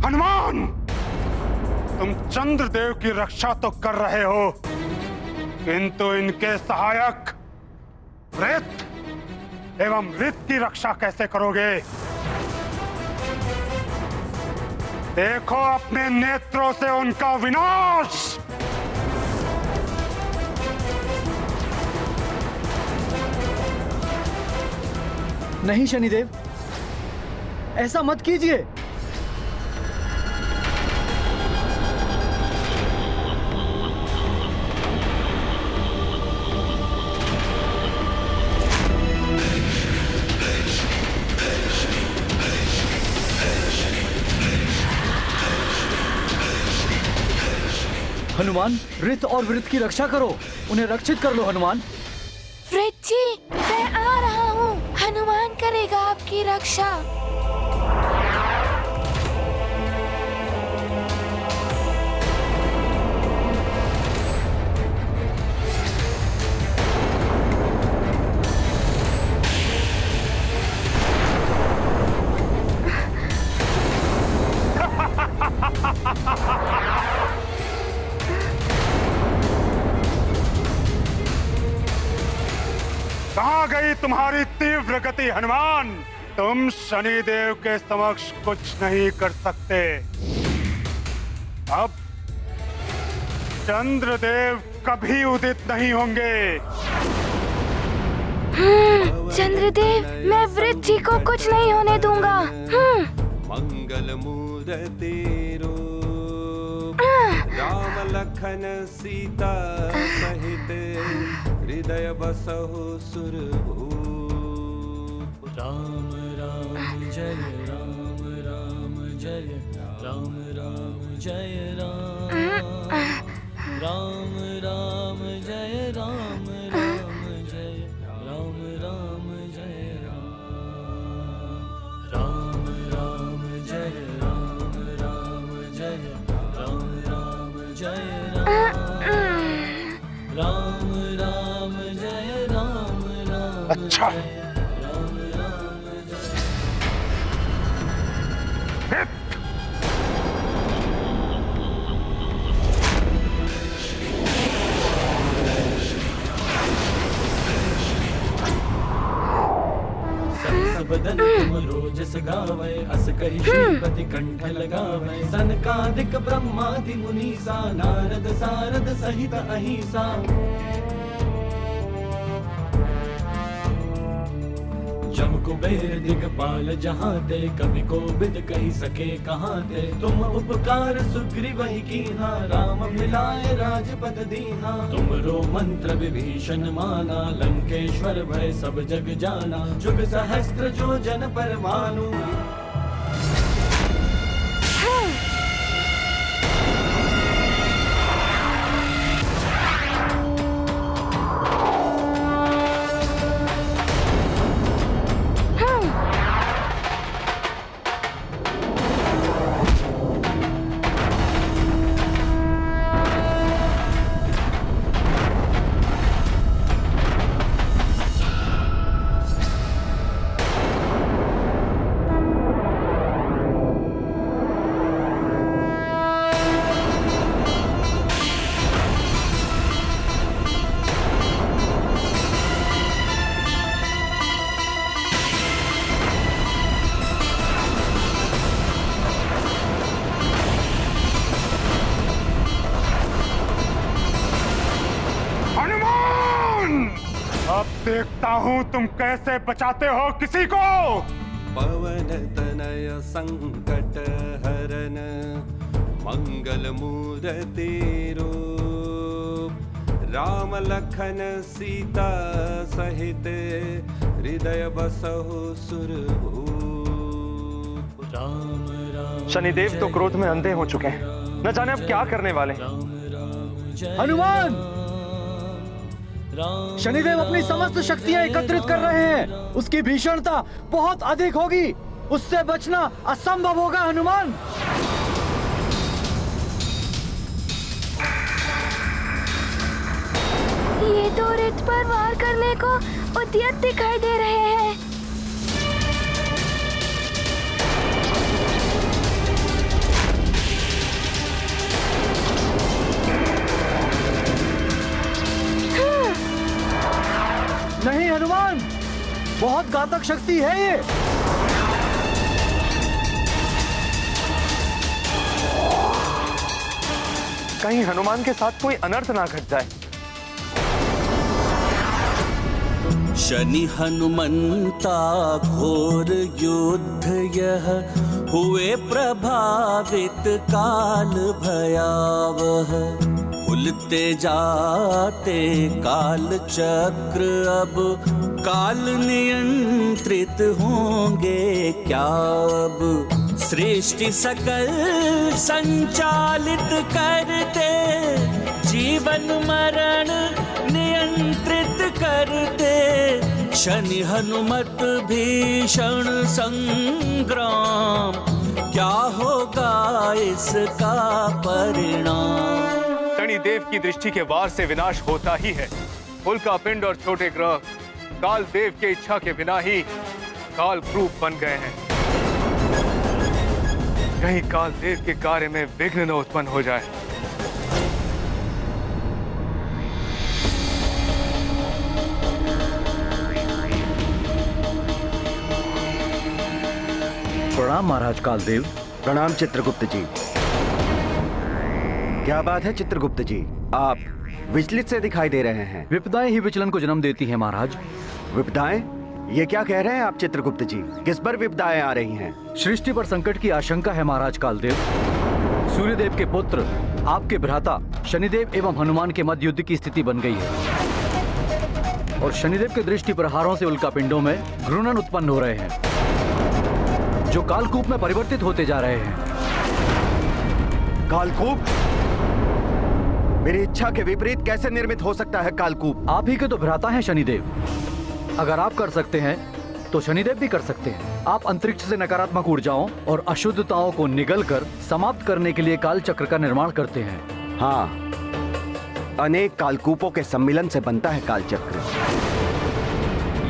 हनुमान, तुम चंद्रदेव की रक्षा तो कर रहे हो, किंतु इनके सहायक वृत्त एवं ऋत की रक्षा कैसे करोगे? देखो अपने नेत्रों से उनका विनाश। नहीं शनिदेव, ऐसा मत कीजिए। हनुमान, ऋत और वृत्त की रक्षा करो, उन्हें रक्षित कर लो हनुमान। वृत्त जी, मैं आ रहा हूँ। हनुमान करेगा आपकी रक्षा। कहाँ गई तुम्हारी तीव्र गति हनुमान? तुम शनिदेव के समक्ष कुछ नहीं कर सकते। अब चंद्रदेव कभी उदित नहीं होंगे। चंद्रदेव, मैं वृत्त जी को कुछ नहीं होने दूंगा। मंगल मूर्ति रूप राम लखन सीता सहित हृदय बसहु सुरभूप। राम राम जय राम, राम जय राम, राम जय राम, राम राम जय राम, राम जय राम, राम जय राम, राम राम जय राम, राम जय राम, राम जय राम, राम राम जय राम, राम अच्छा, राम राम जय। बदन तुम रोजस गावे, अस कहि श्रीपति कंठ लगावे। सनकादिक ब्रह्मादि मुनीसा, नारद सारद सहित अहिसा। जम कुबेर दिगपाल जहाँ ते, कवि को बिद कही सके कहाँ ते। तुम उपकार सुग्रीव ही कीन्हा, राम मिलाए राजपद दीन्हा। तुमरो मंत्र विभीषण माना, लंकेश्वर भय सब जग जाना। जुग सहस्त्र जो जन पर मानु। अब देखता हूँ तुम कैसे बचाते हो किसी को। पवन तनय संकट हरन, मंगल मूर्ति रूप राम लखन सीता सहित हृदय बसहु सुरभूप। राम राम शनिदेव तो क्रोध में अंधे हो चुके हैं, न जाने अब क्या करने वाले। हनुमान, शनिदेव अपनी समस्त शक्तियां एकत्रित कर रहे हैं। उसकी भीषणता बहुत अधिक होगी, उससे बचना असंभव होगा हनुमान। ये तो ऋत पर वार करने को उद्यत दिखाई दे रहे हैं। घातक शक्ति है ये। कहीं हनुमान के साथ कोई अनर्थ ना घट जाए। शनि हनुमंता घोर युद्ध यह हुए प्रभावित काल भयावह। भूलते जाते काल चक्र अब काल नियंत्रित होंगे क्या अब। सृष्टि सकल संचालित करते जीवन मरण नियंत्रित करते। शनि हनुमत भीषण संग्राम क्या होगा इसका परिणाम। शनिदेव की दृष्टि के वार से विनाश होता ही है। उल्का पिंड और छोटे ग्रह काल देव के इच्छा के बिना ही काल क्रूप बन गए हैं। कहीं काल देव के कार्य में विघ्न न उत्पन्न हो जाए। प्रणाम महाराज कालदेव। प्रणाम चित्रगुप्त जी। क्या बात है चित्रगुप्त जी, आप विचलित से दिखाई दे रहे हैं। विपदाएं ही विचलन को जन्म देती हैं महाराज। विपदाएं? ये क्या कह रहे हैं आप चित्रगुप्त जी? किस पर विपदाएं आ रही हैं? सृष्टि पर संकट की आशंका है महाराज कालदेव। सूर्यदेव के पुत्र आपके भ्राता शनिदेव एवं हनुमान के मध्य युद्ध की स्थिति बन गई है और शनिदेव के दृष्टि प्रहारों से उल्कापिंडों में घूर्णन उत्पन्न हो रहे हैं जो कालकूप में परिवर्तित होते जा रहे हैं। कालकूप? मेरी इच्छा के विपरीत कैसे निर्मित हो सकता है कालकूप? आप ही के तो भ्राता हैं शनिदेव। अगर आप कर सकते हैं तो शनिदेव भी कर सकते हैं। आप अंतरिक्ष से नकारात्मक ऊर्जाओं और अशुद्धताओं को निगलकर समाप्त करने के लिए काल चक्र का निर्माण करते हैं। हाँ, अनेक कालकूपों के सम्मिलन से बनता है काल चक्र।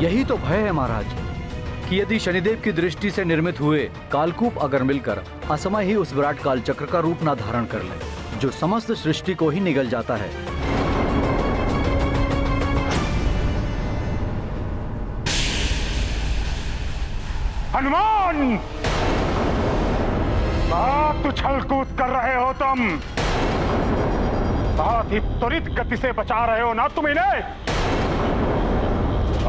यही तो भय है महाराज कि यदि शनिदेव की दृष्टि से निर्मित हुए कालकूप अगर मिलकर असमय ही उस विराट काल चक्र का रूप न धारण कर ले जो समस्त सृष्टि को ही निगल जाता है। हनुमान, बहुत उछल कूद कर रहे हो तुम। बहुत ही त्वरित गति से बचा रहे हो ना तुम इन्हें।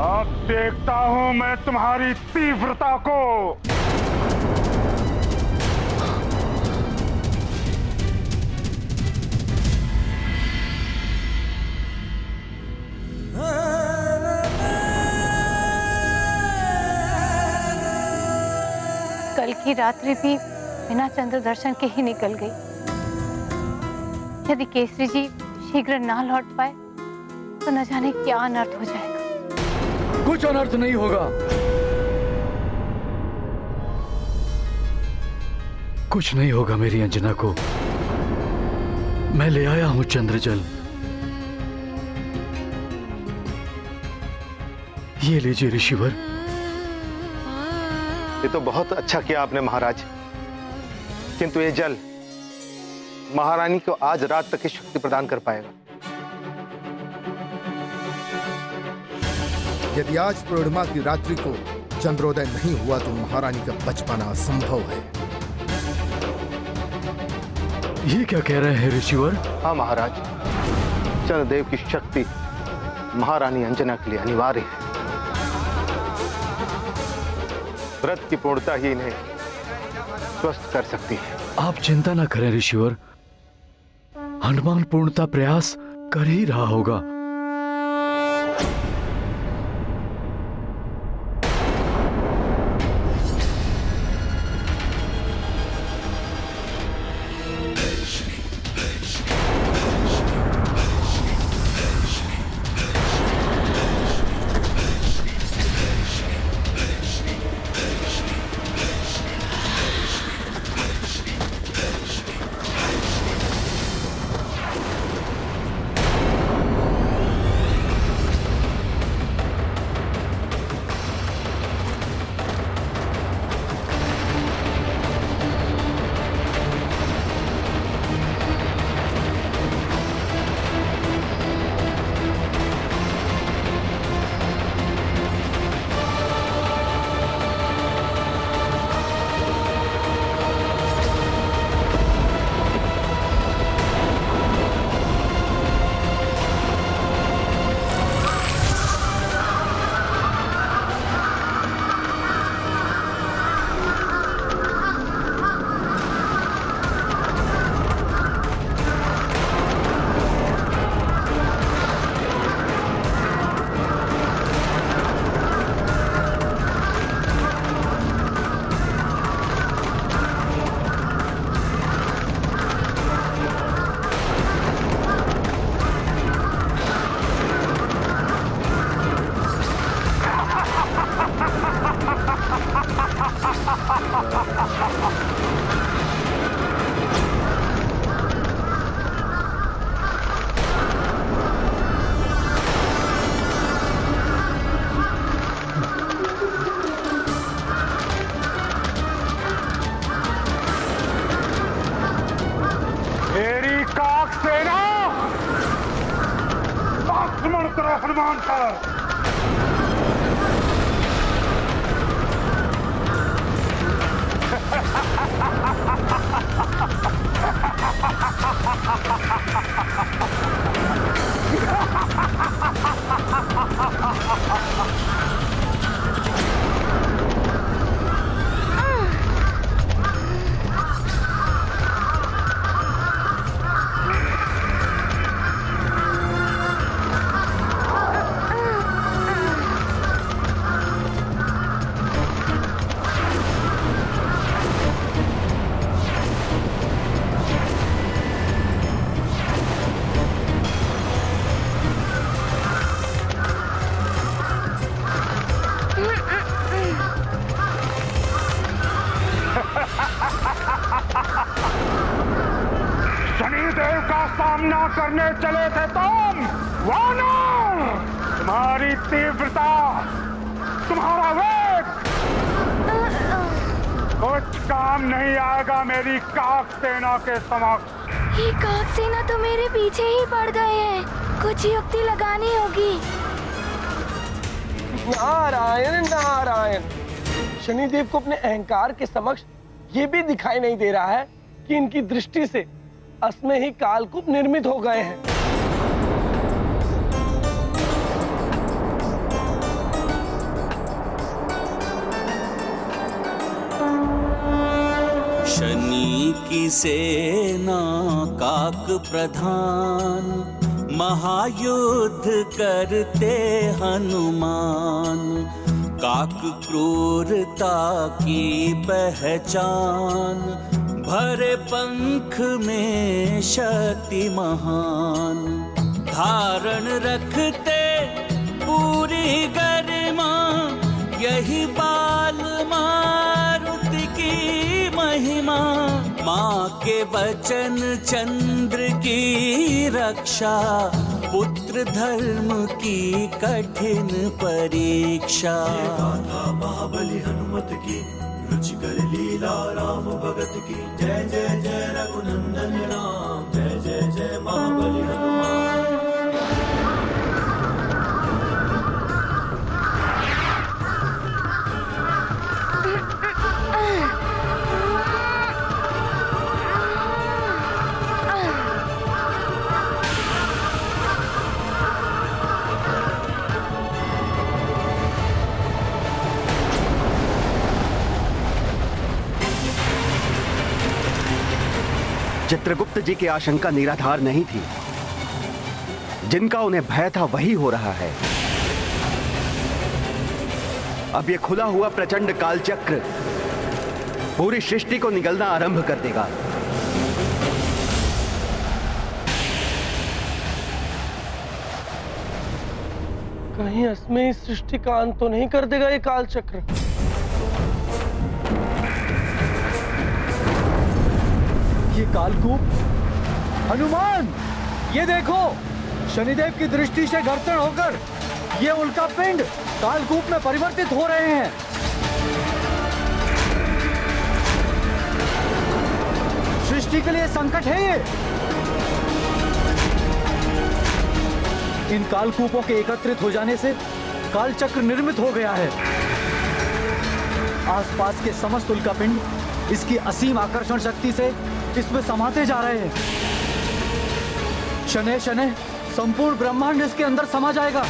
अब देखता हूं मैं तुम्हारी तीव्रता को। कल की रात्रि भी बिना चंद्र दर्शन के ही निकल गई। यदि केसरी जी शीघ्र ना लौट पाए तो न जाने क्या अनर्थ हो जाएगा। कुछ अनर्थ नहीं होगा। कुछ नहीं होगा मेरी अंजना को। मैं ले आया हूं चंद्रजल। ये लीजिए ऋषिवर। ये तो बहुत अच्छा किया आपने महाराज, किंतु ये जल महारानी को आज रात तक की शक्ति प्रदान कर पाएगा। यदि आज पूर्णिमा की रात्रि को चंद्रोदय नहीं हुआ तो महारानी का बच पाना असंभव है। ये क्या कह रहे हैं ऋषिवर? हाँ महाराज, चंद्रदेव की शक्ति महारानी अंजना के लिए अनिवार्य है। व्रत की पूर्णता ही इन्हें स्वस्थ कर सकती है। आप चिंता न करें ऋषिवर, हनुमान पूर्णता प्रयास कर ही रहा होगा। सेना आक्रमण करो हनुमान पर। शनिदेव का सामना करने चले थे तुम वानर। तुम्हारी तीव्रता, तुम्हारा वेग कुछ काम नहीं आएगा मेरी काक सेना के समक्ष। ये काक सेना तो मेरे पीछे ही पड़ गए हैं, कुछ युक्ति लगानी होगी। नारायण नारायण। शनिदेव को अपने अहंकार के समक्ष ये भी दिखाई नहीं दे रहा है कि इनकी दृष्टि से असमय ही कालकूप निर्मित हो गए हैं। शनि की सेना काक प्रधान, महायुद्ध करते हनुमान। काक क्रूरता की पहचान, भरे पंख में शक्ति महान। धारण रखते पूरी गरिमा, यही बाल मारुति की महिमा। माँ के वचन चंद्र की रक्षा, पुत्र धर्म की कठिन परीक्षा। महाबली हनुमत की, रुचिकर लीला राम भगत की। जय जय जय रघुनंदन राम, जय जय जय महाबली हनुमान। चित्रगुप्त जी की आशंका निराधार नहीं थी। जिनका उन्हें भय था वही हो रहा है। अब ये खुला हुआ प्रचंड कालचक्र पूरी सृष्टि को निगलना आरंभ कर देगा। कहीं असमय इस सृष्टि का अंत तो नहीं कर देगा ये कालचक्र। ये कालकूप हनुमान, ये देखो, शनिदेव की दृष्टि से घर्षण होकर ये उल्का पिंड कालकूप में परिवर्तित हो रहे हैं। सृष्टि के लिए संकट है ये। इन कालकूपों के एकत्रित हो जाने से कालचक्र निर्मित हो गया है। आसपास के समस्त उल्कापिंड इसकी असीम आकर्षण शक्ति से इसमें समाते जा रहे हैं। शनै शनै संपूर्ण ब्रह्मांड इसके अंदर समा जाएगा।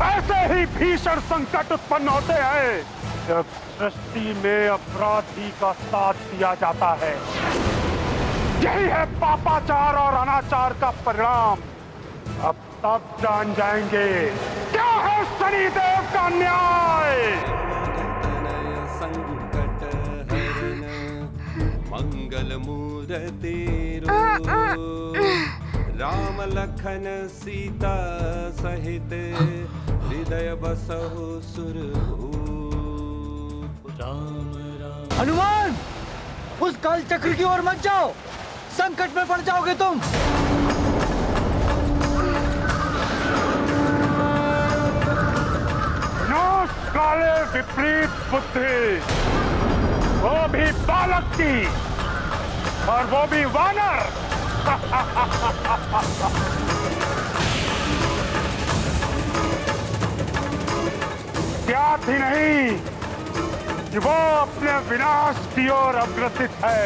ऐसे ही भीषण संकट उत्पन्न होते हैं जब सृष्टि में अपराधी का साथ दिया जाता है। यही है पापाचार और अनाचार का परिणाम। अब तब जान जाएंगे क्या है शनिदेव का न्याय। संकट हरण मंगल मूर्ति राम लखन सीता सहित, हृदय बसहु सुरभूप। राम राम। हनुमान, उस काल चक्र की ओर मत जाओ, संकट में पड़ जाओगे तुम। नाश काले विपरीत बुद्धि, वो भी बालक की, और वो भी वानर। ज्ञात ही नहीं कि वो अपने विनाश की ओर अग्रसित है।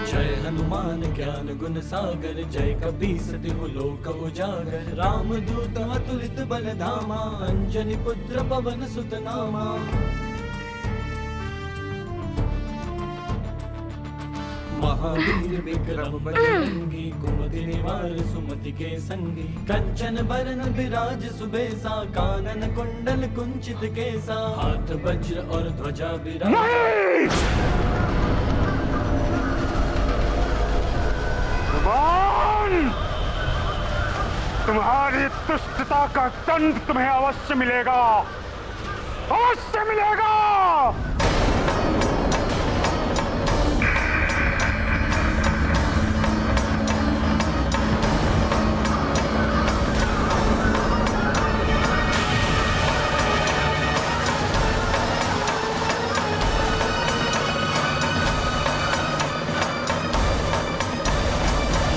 जय हनुमान ज्ञान गुण सागर, जय कपीस तिहु लोक उजागर। राम दूत अतुलित बल धामा, अंजनी पुत्र पवन सुत नामा। महावीर विक्रम बजरंगी, कुमति निवार सुमति के संगी। कंचन बरन विराज सुबेसा, कानन कुंडल कुंचित केसा। हाथ वज्र और ध्वजा विराज। तुम्हारी दुष्टता का दंड तुम्हें अवश्य मिलेगा, अवश्य मिलेगा।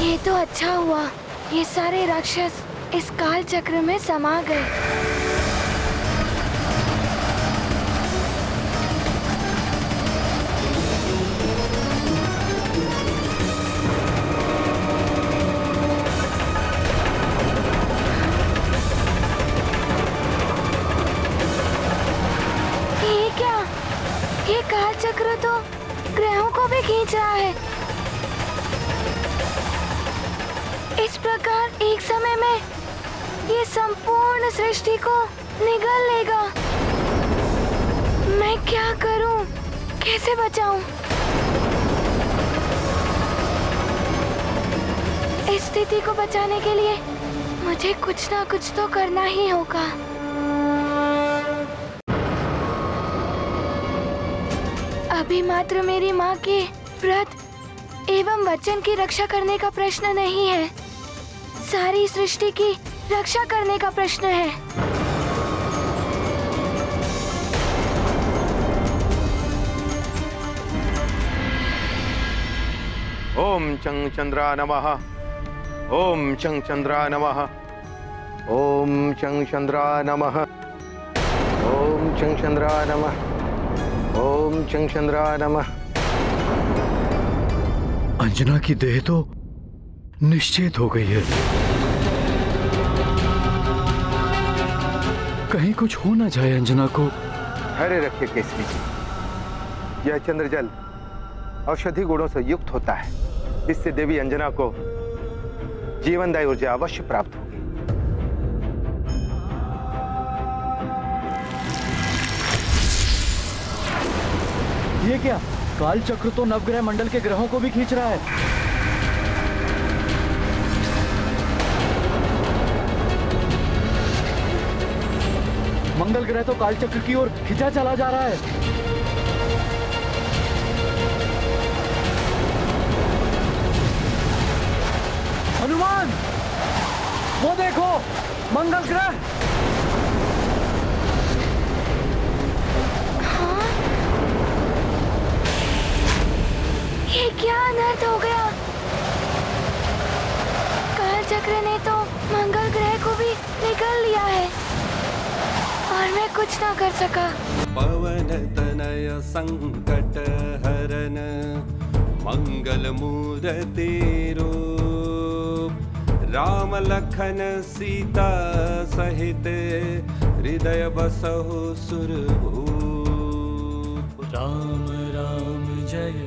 ये तो अच्छा हुआ, ये सारे राक्षस इस काल चक्र में समा गए। ये क्या? ये काल चक्र तो ग्रहों को भी खींच रहा है। इस प्रकार एक समय में ये संपूर्ण सृष्टि को निगल लेगा। मैं क्या करूं? कैसे बचाऊं? इस स्थिति को बचाने के लिए मुझे कुछ ना कुछ तो करना ही होगा। अभी मात्र मेरी माँ के व्रत एवं वचन की रक्षा करने का प्रश्न नहीं है, सारी सृष्टि की रक्षा करने का प्रश्न है। ओम चंग चंद्रा नमः, ओम चंग चंद्रा नमः, ओम चंग चंद्रा नमः, ओम चंग चंद्रा नमः, ओम चंग चंद्रा नमः। अंजना की देह तो निश्चित हो गई है। कहीं कुछ हो ना जाए अंजना को। धैर्य रखिए केसरी जी, यह चंद्रजल औषधि गुणों से युक्त होता है, इससे देवी अंजना को जीवनदायी ऊर्जा अवश्य प्राप्त होगी। ये क्या? काल चक्र तो नवग्रह मंडल के ग्रहों को भी खींच रहा है। मंगल ग्रह तो काल चक्र की ओर खिंचा चला जा रहा है। हनुमान, वो देखो, मंगल ग्रह। हाँ? ये क्या अनर्थ हो गया? काल चक्र ने तो मंगल ग्रह को भी निगल लिया है और मैं कुछ ना कर सका। पवन तनय संकट हरन, मंगल मूर्ति रूप। राम लखन सीता सहित, हृदय बसहु सुरभूप। राम राम जय